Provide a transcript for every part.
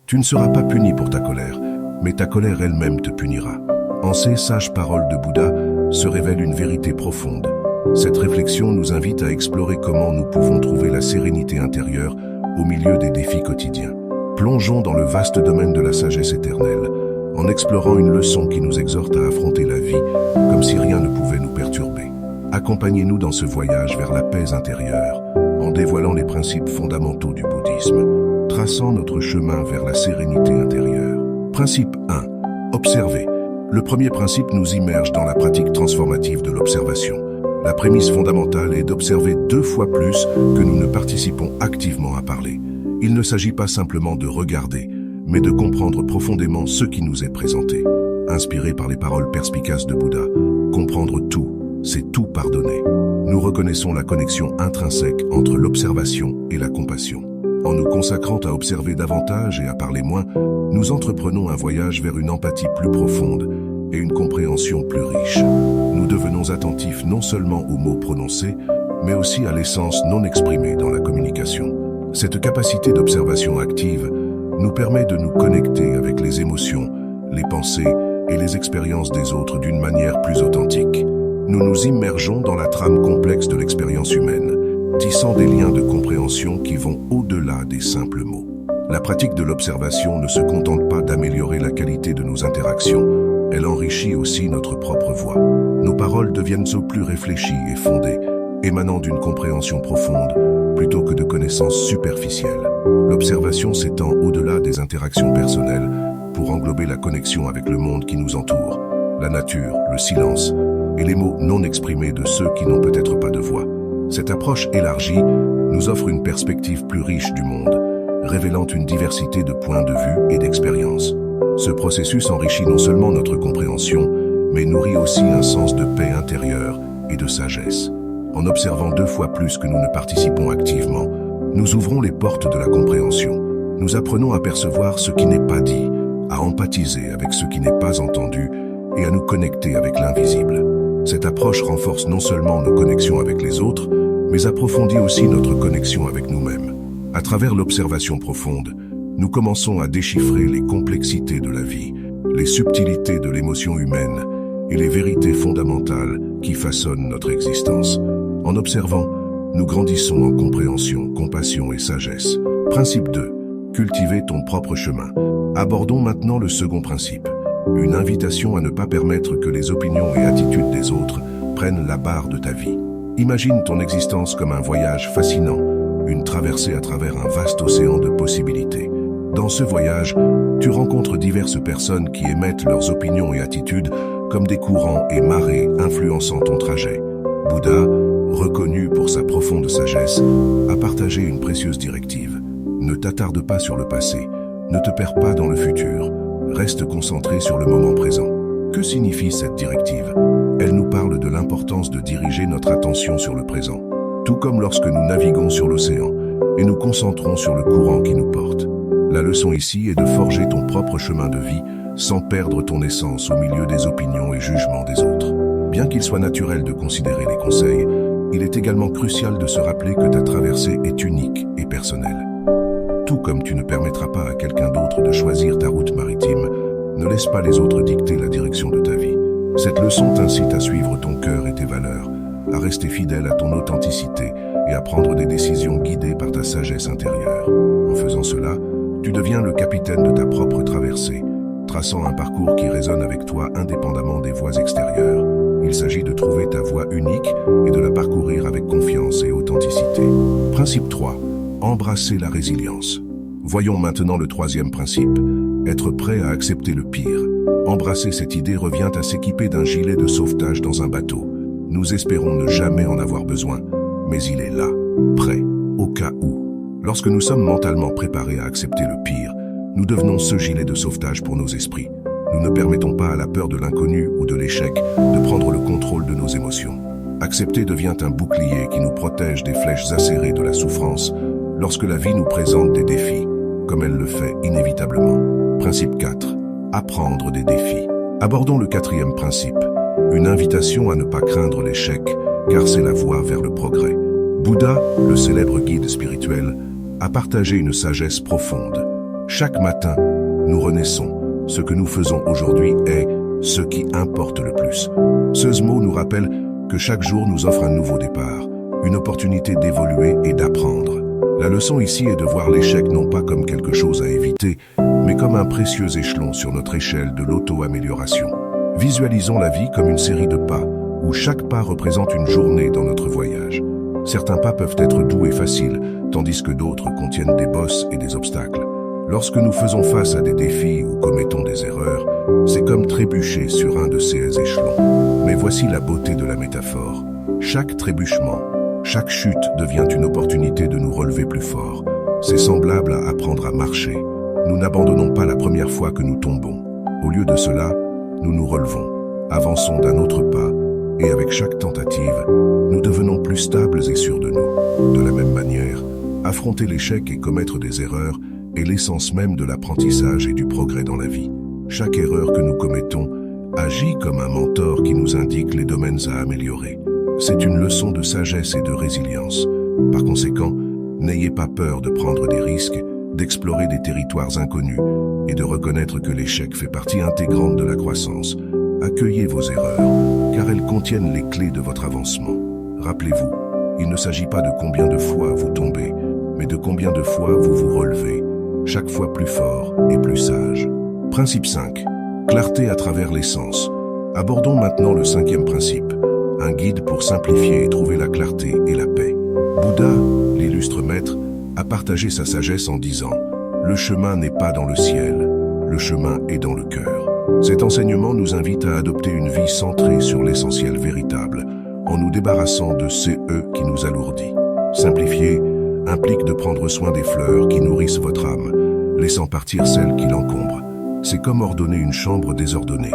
Tu ne seras pas puni pour ta colère, mais ta colère elle-même te punira. En ces sages paroles de Bouddha se révèle une vérité profonde. Cette réflexion nous invite à explorer comment nous pouvons trouver la sérénité intérieure au milieu des défis quotidiens. Plongeons dans le vaste domaine de la sagesse éternelle, en explorant une leçon qui nous exhorte à affronter la vie comme si rien ne pouvait nous perturber. Accompagnez-nous dans ce voyage vers la paix intérieure, en dévoilant les principes fondamentaux du bouddhisme, traçant notre chemin vers la sérénité intérieure. Principe 1. Observer. Le premier principe nous immerge dans la pratique transformative de l'observation. La prémisse fondamentale est d'observer 2 fois plus que nous ne participons activement à parler. Il ne s'agit pas simplement de regarder, mais de comprendre profondément ce qui nous est présenté. Inspiré par les paroles perspicaces de Bouddha, comprendre tout, c'est tout pardonner. Nous reconnaissons la connexion intrinsèque entre l'observation et la compassion. En nous consacrant à observer davantage et à parler moins, nous entreprenons un voyage vers une empathie plus profonde et une compréhension plus riche. Nous devenons attentifs non seulement aux mots prononcés, mais aussi à l'essence non exprimée dans la communication. Cette capacité d'observation active nous permet de nous connecter avec les émotions, les pensées et les expériences des autres d'une manière plus authentique. Nous nous immergeons dans la trame complexe de l'expérience humaine, tissant des liens de compréhension qui vont au-delà des simples mots. La pratique de l'observation ne se contente pas d'améliorer la qualité de nos interactions, elle enrichit aussi notre propre voix. Nos paroles deviennent plus réfléchies et fondées, émanant d'une compréhension profonde, plutôt que de connaissances superficielles. L'observation s'étend au-delà des interactions personnelles pour englober la connexion avec le monde qui nous entoure, la nature, le silence et les mots non exprimés de ceux qui n'ont peut-être pas de voix. Cette approche élargie nous offre une perspective plus riche du monde, révélant une diversité de points de vue et d'expériences. Ce processus enrichit non seulement notre compréhension, mais nourrit aussi un sens de paix intérieure et de sagesse. En observant 2 fois plus que nous ne participons activement, nous ouvrons les portes de la compréhension. Nous apprenons à percevoir ce qui n'est pas dit, à empathiser avec ce qui n'est pas entendu et à nous connecter avec l'invisible. Cette approche renforce non seulement nos connexions avec les autres, mais approfondit aussi notre connexion avec nous-mêmes. À travers l'observation profonde, nous commençons à déchiffrer les complexités de la vie, les subtilités de l'émotion humaine et les vérités fondamentales qui façonnent notre existence. En observant, nous grandissons en compréhension, compassion et sagesse. Principe 2. Cultiver ton propre chemin. Abordons maintenant le second principe. Une invitation à ne pas permettre que les opinions et attitudes des autres prennent la barre de ta vie. Imagine ton existence comme un voyage fascinant, une traversée à travers un vaste océan de possibilités. Dans ce voyage, tu rencontres diverses personnes qui émettent leurs opinions et attitudes comme des courants et marées influençant ton trajet. Bouddha, reconnu pour sa profonde sagesse, a partagé une précieuse directive. Ne t'attarde pas sur le passé, ne te perds pas dans le futur, reste concentré sur le moment présent. Que signifie cette directive? Elle nous parle de l'importance de diriger notre attention sur le présent, tout comme lorsque nous naviguons sur l'océan et nous concentrons sur le courant qui nous porte. La leçon ici est de forger ton propre chemin de vie sans perdre ton essence au milieu des opinions et jugements des autres. Bien qu'il soit naturel de considérer les conseils, il est également crucial de se rappeler que ta traversée est unique et personnelle. Tout comme tu ne permettras pas à quelqu'un d'autre de choisir ta route maritime, ne laisse pas les autres dicter la direction de ta vie. Cette leçon t'incite à suivre ton cœur et tes valeurs, à rester fidèle à ton authenticité et à prendre des décisions guidées par ta sagesse intérieure. En faisant cela, tu deviens le capitaine de ta propre traversée, traçant un parcours qui résonne avec toi indépendamment des voies extérieures. Il s'agit de trouver ta voie unique et de la parcourir avec confiance et authenticité. Principe 3. Embrasser la résilience. Voyons maintenant le 3e principe. Être prêt à accepter le pire. Embrasser cette idée revient à s'équiper d'un gilet de sauvetage dans un bateau. Nous espérons ne jamais en avoir besoin, mais il est là, prêt, au cas où. Lorsque nous sommes mentalement préparés à accepter le pire, nous devenons ce gilet de sauvetage pour nos esprits. Nous ne permettons pas à la peur de l'inconnu ou de l'échec de prendre le contrôle de nos émotions. Accepter devient un bouclier qui nous protège des flèches acérées de la souffrance lorsque la vie nous présente des défis, comme elle le fait inévitablement. Principe 4. Apprendre des défis. Abordons le 4e principe. Une invitation à ne pas craindre l'échec, car c'est la voie vers le progrès. Bouddha, le célèbre guide spirituel, a partagé une sagesse profonde. Chaque matin, nous renaissons. Ce que nous faisons aujourd'hui est ce qui importe le plus. Ce mot nous rappelle que chaque jour nous offre un nouveau départ, une opportunité d'évoluer et d'apprendre. La leçon ici est de voir l'échec non pas comme quelque chose à éviter, mais comme un précieux échelon sur notre échelle de l'auto-amélioration. Visualisons la vie comme une série de pas, où chaque pas représente une journée dans notre voyage. Certains pas peuvent être doux et faciles, tandis que d'autres contiennent des bosses et des obstacles. Lorsque nous faisons face à des défis ou commettons des erreurs, c'est comme trébucher sur un de ces échelons. Mais voici la beauté de la métaphore. Chaque trébuchement, chaque chute devient une opportunité de nous relever plus fort. C'est semblable à apprendre à marcher. Nous n'abandonnons pas la première fois que nous tombons. Au lieu de cela, nous nous relevons, avançons d'un autre pas, et avec chaque tentative, nous devenons plus stables et sûrs de nous. De la même manière, affronter l'échec et commettre des erreurs est l'essence même de l'apprentissage et du progrès dans la vie. Chaque erreur que nous commettons agit comme un mentor qui nous indique les domaines à améliorer. C'est une leçon de sagesse et de résilience. Par conséquent, n'ayez pas peur de prendre des risques, d'explorer des territoires inconnus et de reconnaître que l'échec fait partie intégrante de la croissance. Accueillez vos erreurs, car elles contiennent les clés de votre avancement. Rappelez-vous, il ne s'agit pas de combien de fois vous tombez, mais de combien de fois vous vous relevez, chaque fois plus fort et plus sage. Principe 5. Clarté à travers les sens. Abordons maintenant le 5e principe, un guide pour simplifier et trouver la clarté et la paix. Bouddha, l'illustre maître, a partagé sa sagesse en disant « Le chemin n'est pas dans le ciel, le chemin est dans le cœur ». Cet enseignement nous invite à adopter une vie centrée sur l'essentiel véritable, en nous débarrassant de ces « qui nous alourdit. Simplifier implique de prendre soin des fleurs qui nourrissent votre âme, laissant partir celles qui l'encombrent. C'est comme ordonner une chambre désordonnée.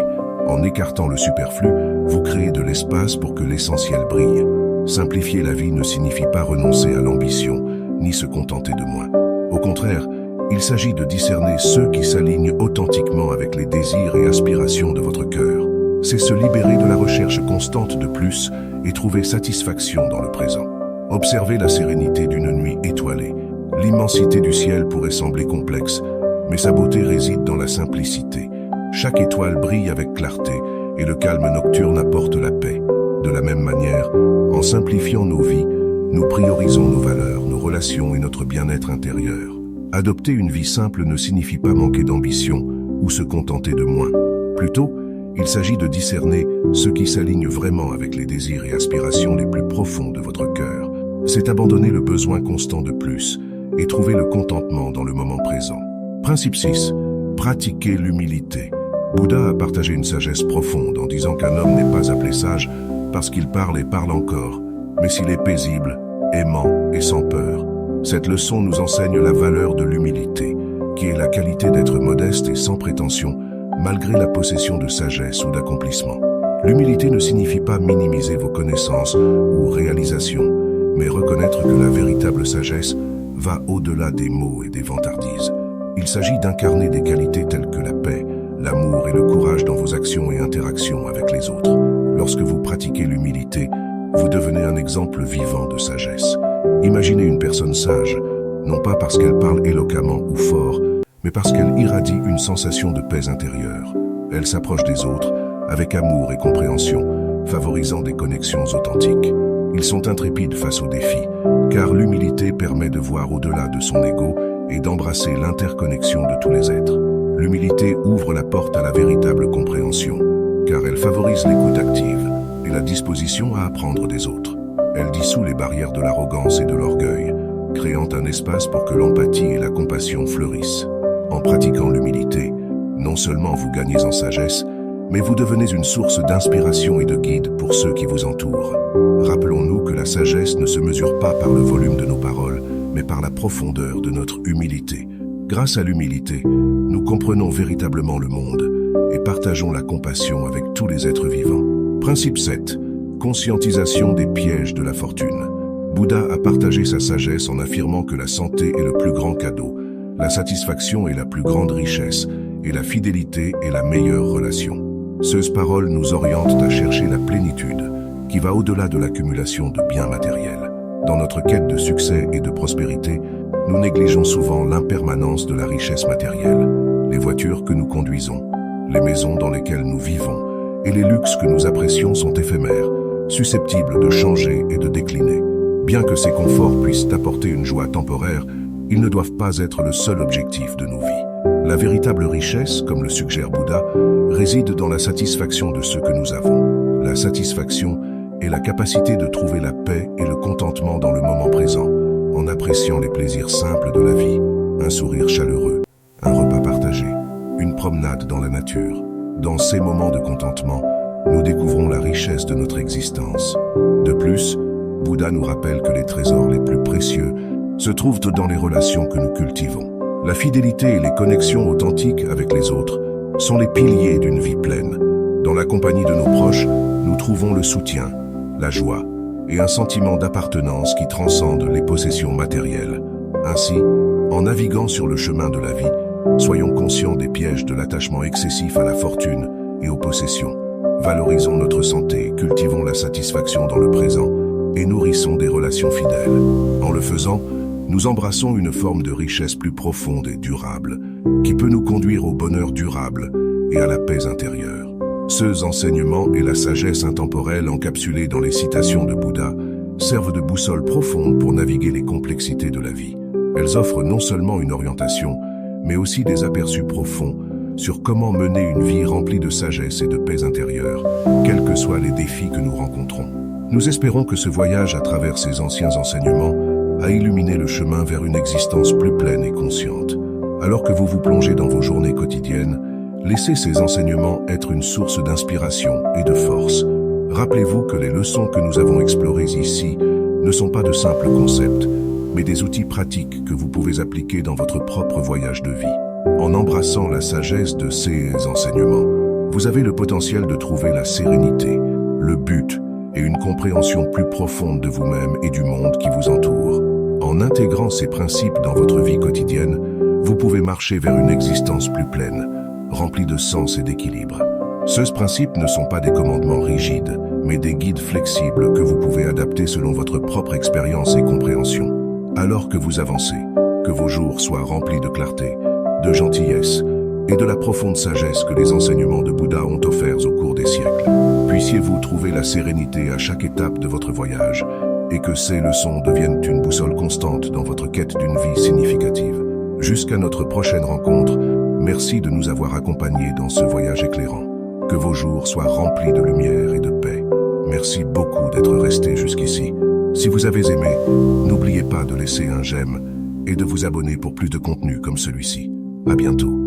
En écartant le superflu, vous créez de l'espace pour que l'essentiel brille. Simplifier la vie ne signifie pas renoncer à l'ambition, ni se contenter de moins. Au contraire, il s'agit de discerner ceux qui s'alignent authentiquement avec les désirs et aspirations de votre cœur. C'est se libérer de la recherche constante de plus et trouver satisfaction dans le présent. Observez la sérénité d'une nuit étoilée. L'immensité du ciel pourrait sembler complexe, mais sa beauté réside dans la simplicité. Chaque étoile brille avec clarté et le calme nocturne apporte la paix. De la même manière, en simplifiant nos vies, nous priorisons nos valeurs, nos relations et notre bien-être intérieur. Adopter une vie simple ne signifie pas manquer d'ambition ou se contenter de moins. Plutôt, il s'agit de discerner ce qui s'aligne vraiment avec les désirs et aspirations les plus profonds de votre cœur. C'est abandonner le besoin constant de plus et trouver le contentement dans le moment présent. Principe 6. Pratiquer l'humilité. Bouddha a partagé une sagesse profonde en disant qu'un homme n'est pas appelé sage parce qu'il parle et parle encore, mais s'il est paisible, aimant et sans peur. Cette leçon nous enseigne la valeur de l'humilité, qui est la qualité d'être modeste et sans prétention, malgré la possession de sagesse ou d'accomplissement. L'humilité ne signifie pas minimiser vos connaissances ou réalisations, mais reconnaître que la véritable sagesse va au-delà des mots et des vantardises. Il s'agit d'incarner des qualités telles que la paix, l'amour et le courage dans vos actions et interactions avec les autres. Lorsque vous pratiquez l'humilité, vous devenez un exemple vivant de sagesse. Imaginez une personne sage, non pas parce qu'elle parle éloquemment ou fort, mais parce qu'elle irradie une sensation de paix intérieure. Elle s'approche des autres avec amour et compréhension, favorisant des connexions authentiques. Ils sont intrépides face aux défis, car l'humilité permet de voir au-delà de son ego et d'embrasser l'interconnexion de tous les êtres. L'humilité ouvre la porte à la véritable compréhension, car elle favorise l'écoute active et la disposition à apprendre des autres. Elle dissout les barrières de l'arrogance et de l'orgueil, créant un espace pour que l'empathie et la compassion fleurissent. En pratiquant l'humilité, non seulement vous gagnez en sagesse, mais vous devenez une source d'inspiration et de guide pour ceux qui vous entourent. Rappelons-nous que la sagesse ne se mesure pas par le volume de nos paroles, mais par la profondeur de notre humilité. Grâce à l'humilité, nous comprenons véritablement le monde et partageons la compassion avec tous les êtres vivants. Principe 7. Conscientisation des pièges de la fortune. Bouddha a partagé sa sagesse en affirmant que la santé est le plus grand cadeau, la satisfaction est la plus grande richesse et la fidélité est la meilleure relation. Ces paroles nous orientent à chercher la plénitude, qui va au-delà de l'accumulation de biens matériels. Dans notre quête de succès et de prospérité, nous négligeons souvent l'impermanence de la richesse matérielle, les voitures que nous conduisons, les maisons dans lesquelles nous vivons et les luxes que nous apprécions sont éphémères, susceptibles de changer et de décliner. Bien que ces conforts puissent apporter une joie temporaire, ils ne doivent pas être le seul objectif de nos vies. La véritable richesse, comme le suggère Bouddha, réside dans la satisfaction de ce que nous avons. La satisfaction est la capacité de trouver la paix et le contentement dans le moment présent, en appréciant les plaisirs simples de la vie, un sourire chaleureux, un repas partagé, une promenade dans la nature. Dans ces moments de contentement, nous découvrons la richesse de notre existence. De plus, Bouddha nous rappelle que les trésors les plus précieux se trouvent dans les relations que nous cultivons. La fidélité et les connexions authentiques avec les autres sont les piliers d'une vie pleine. Dans la compagnie de nos proches, nous trouvons le soutien, la joie et un sentiment d'appartenance qui transcende les possessions matérielles. Ainsi, en naviguant sur le chemin de la vie, soyons conscients des pièges de l'attachement excessif à la fortune et aux possessions. Valorisons notre santé, cultivons la satisfaction dans le présent et nourrissons des relations fidèles. En le faisant, nous embrassons une forme de richesse plus profonde et durable, qui peut nous conduire au bonheur durable et à la paix intérieure. Ces enseignements et la sagesse intemporelle encapsulée dans les citations de Bouddha servent de boussole profonde pour naviguer les complexités de la vie. Elles offrent non seulement une orientation, mais aussi des aperçus profonds sur comment mener une vie remplie de sagesse et de paix intérieure, quels que soient les défis que nous rencontrons. Nous espérons que ce voyage à travers ces anciens enseignements a illuminé le chemin vers une existence plus pleine et consciente. Alors que vous vous plongez dans vos journées quotidiennes, laissez ces enseignements être une source d'inspiration et de force. Rappelez-vous que les leçons que nous avons explorées ici ne sont pas de simples concepts, mais des outils pratiques que vous pouvez appliquer dans votre propre voyage de vie. En embrassant la sagesse de ces enseignements, vous avez le potentiel de trouver la sérénité, le but et une compréhension plus profonde de vous-même et du monde qui vous entoure. En intégrant ces principes dans votre vie quotidienne, vous pouvez marcher vers une existence plus pleine, remplie de sens et d'équilibre. Ces principes ne sont pas des commandements rigides, mais des guides flexibles que vous pouvez adapter selon votre propre expérience et compréhension. Alors que vous avancez, que vos jours soient remplis de clarté, de gentillesse et de la profonde sagesse que les enseignements de Bouddha ont offerts au cours des siècles. Puissiez-vous trouver la sérénité à chaque étape de votre voyage et que ces leçons deviennent une boussole constante dans votre quête d'une vie significative. Jusqu'à notre prochaine rencontre, merci de nous avoir accompagnés dans ce voyage éclairant. Que vos jours soient remplis de lumière et de paix. Merci beaucoup d'être restés jusqu'ici. Si vous avez aimé, n'oubliez pas de laisser un j'aime et de vous abonner pour plus de contenu comme celui-ci. À bientôt.